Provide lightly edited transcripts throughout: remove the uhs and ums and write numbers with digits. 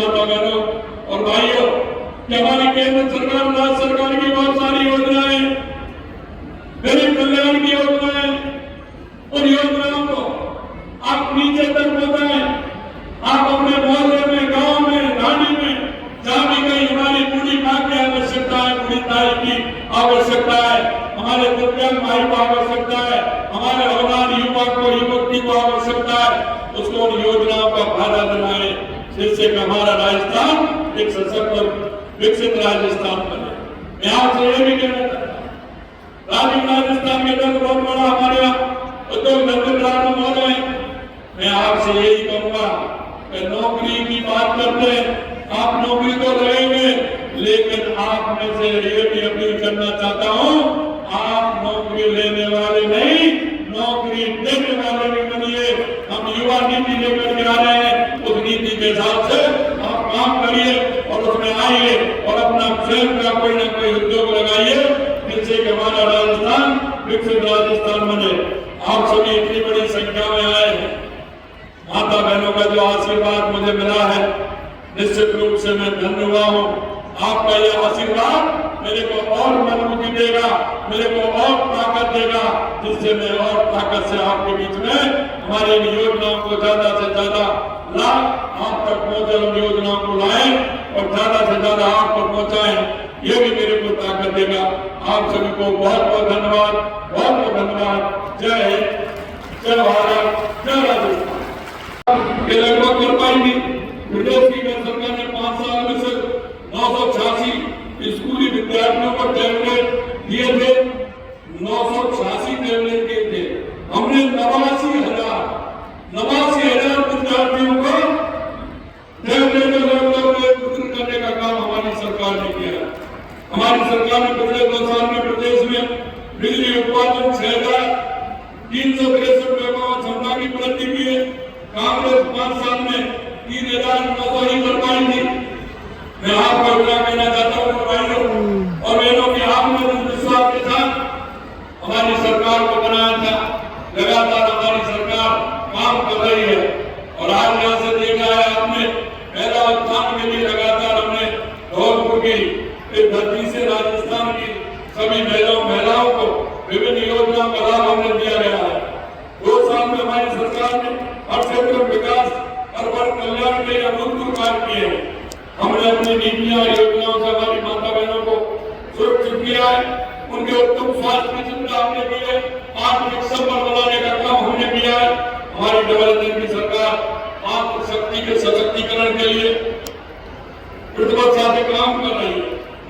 माता बहनों और भाइयों कि हमारी केंद्र सरकार राज्य सरकार की बहुत सारी योजनाएं, गरीब कल्याण की योजनाएं, उन योजनाओं को आप नीचे तक पहुंचाएं। आप अपने मोहल्ले में, गांव में, ढाणी में, जहां भी कहीं हमारी बूढ़ी माँ की आवश्यकता है, बूढ़ी ताई की आवश्यकता है, हमारे दिव्यांग भाई को आवश्यकता है, हमारे नौजवान युवा को, युवती को आवश्यकता है, उसको उन योजनाओं का फायदा दिलाए, जिससे कि हमारा राजस्थान एक सशक्त और विकसित राजस्थान बने। मैं आपसे ये भी कहना चाहता हूँ, राजस्थान के अंदर बहुत बड़ा हमारे यहाँ उद्योग धंधे प्रारंभ हो रहे हैं। मैं आपसे यही कहूंगा कि नौकरी की बात करते हैं, आप नौकरी तो लगेंगे, लेकिन आप में से ये भी अपील करना चाहता हूं, आप नौकरी लेने वाले नहीं, नौकरी देने वाले भी बनिए। हम युवा नीति लेकर के आ रहे हैं, उस नीति के हिसाब से आप काम करिए और उसमें आइए और अपना स्वयं का कोई ना कोई उद्योग लगाइए, जिससे कि हमारा राजस्थान विकसित राजस्थान बने। आप सभी इतनी बड़ी संख्या में आए हैं, माता बहनों का जो आशीर्वाद मुझे मिला है, निश्चित रूप से मैं धन्य हुआ हूँ। आपका यह आशीर्वाद मेरे को और मजबूती देगा, मेरे को और ताकत देगा, जिससे मैं और ताकत से आपके बीच में हमारी इन योजनाओं को ज्यादा से ज्यादा लाभ आप तक पहुंचे, उन योजनाओं को लाएं और ज्यादा से ज्यादा आप तक पहुंचाएं। ये भी मेरे को ताकत देगा। आप सभी को बहुत बहुत धन्यवाद, बहुत बहुत धन्यवाद। जय हिंद, जय भारत, जय राजस्थान। ये लगभग कर पाएंगी। प्रदेश की सरकार ने 5 साल में से 986 स्कूली विद्यार्थियों को टैबलेट दिए थे, 986 टैबलेट दिए थे। हमने 89,000 विद्यार्थियों को टैबलेट वितरण करने का काम हमारी सरकार ने किया। हमारी सरकार ने पिछले 2 साल में प्रदेश में बिजली उत्पादन 6,363 मेगावाट क्षमता की वृद्धि की है। कांग्रेस 5 साल में 3,900 ही कर पाई थी। मैं आपको कहना चाहता हूँ भाइयों और बहनों की आपने जिस विश्वास के साथ हमारी सरकार को बनाया था, लगातार हमारी सरकार काम कर रही है और आज यहाँ से देखा है आपने, पहला उत्थान के लिए लगातार हमने धौलपुर की इस धरती से राजस्थान की सभी महिलाओं को विभिन्न योजनाओं का लाभ हमने दिया गया है। 2 साल में हमारी सरकार ने हर क्षेत्र में विकास और वर्ग कल्याण के अभूतपूर्व कार्य किए हैं। हमने अपनी नीतियां और योजनाओं से हमारी माता बहनों को सुरक्षित किया है, उनके उत्तम स्वास्थ्य की चिंता हमने की है, आर्थिक संबल बनाने का काम हमने किया है। हमारी डेवलपमेंट की सरकार आत्मशक्ति के सशक्तिकरण के लिए प्रतिबद्धता से काम कर रही है।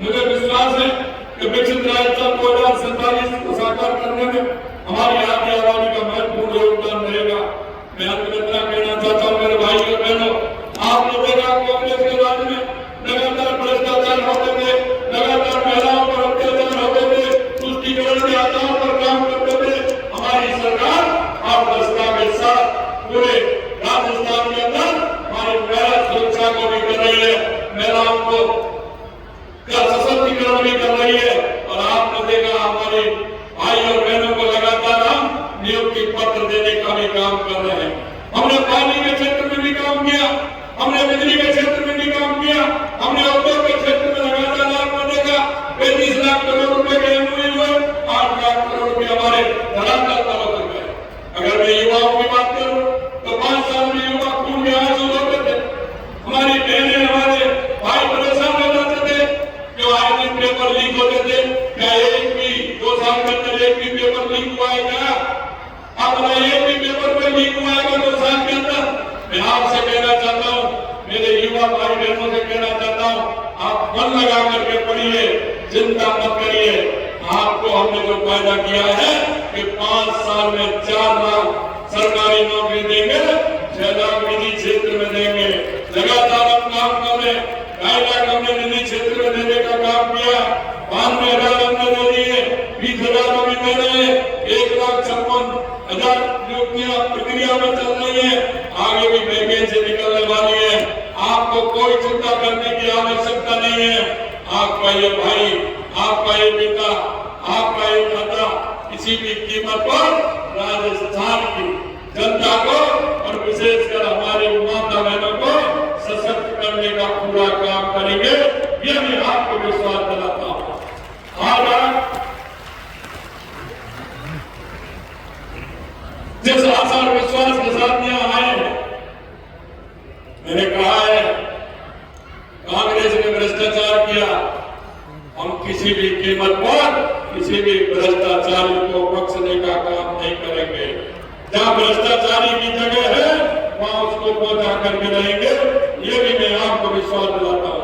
मुझे विश्वास है कि विकसित राजस्थान 2047 को साकार करने में हमारी आधी आबादी का महत्वपूर्ण योगदान रहेगा। मैं अंत में इतना कहना चाहता हूँ मेरे भाई और बहनों, आपने देखा कांग्रेस के राज में लगातार भ्रष्टाचार होते थे, लगातार महिलाओं पर अत्याचार होते थे, तुष्टिकरण के आधार पर काम करते थे। हमारी सरकार पारदर्शिता के साथ पूरे राजस्थान के अंदर हमारी महिला सुरक्षा को भी कर रही है, महिलाओं को सशक्तिकरण भी कर रही है। और आपने देखा हमारे भाई और बहनों को लगातार हम नियुक्ति पत्र देने का भी काम कर रहे हैं। हमने पानी के क्षेत्र में भी काम किया, हमने बिजली के क्षेत्र में भी काम किया, हमने उद्योग के क्षेत्र में लगातार आपने देखा 35 लाख करोड़ रुपए के एमओयू हुए, 8 लाख करोड़ रुपए हमारे धरातल पर उतर गए। अगर मैं युवाओं की बात करूं तो 5 साल में युवा खून में आंसू रोते थे, हमारी बहनें हमारे भाई परेशान हो जाते थे कि आए दिन पेपर लीक होते थे। क्या एक भी 2 साल के अंदर एक भी पेपर लीक हुआ है? क्या हमारा एक भी पेपर में लीक हुआ है 2 साल के अंदर? मैं आपसे कहना चाहता हूँ, मेरे युवा भाई बहनों से कहना चाहता हूँ, आप मन लगा करके पढ़िए, चिंता मत करिए। आपको हमने जो वायदा किया है कि 5 साल में 4 लाख सरकारी नौकरी देंगे, 6 लाख निजी क्षेत्र में देंगे। लगातार हम काम कर रहे हैं। 2.5 लाख हमने निजी क्षेत्र में देने का काम किया, 92,000 हमने दे दिए, 20,000 अभी दे रहे हैं, 1,56,000 नियुक्तियां प्रक्रिया में चल रही है, आगे भी वैकेंसी निकलने वाली है। आपको कोई चिंता करने की आवश्यकता नहीं है। आपका ये भाई, आपका ये बेटा, आपका ये दादा किसी भी कीमत पर राजस्थान की जनता को और विशेषकर हमारे माता बहनों को सशक्त करने का पूरा काम करेंगे, यह मैं आपको विश्वास दिलाता हूं। आज आप जिस आशा और विश्वास के साथ यहां आए हैं, मैंने कहा है कांग्रेस ने भ्रष्टाचार किया, हम किसी भी कीमत पर किसी भी भ्रष्टाचारी को बख्शने का काम नहीं करेंगे। जहां भ्रष्टाचारी की जगह है वहां उसको पहुंचा करके रहेंगे, ये भी मैं आपको विश्वास दिलाता हूं।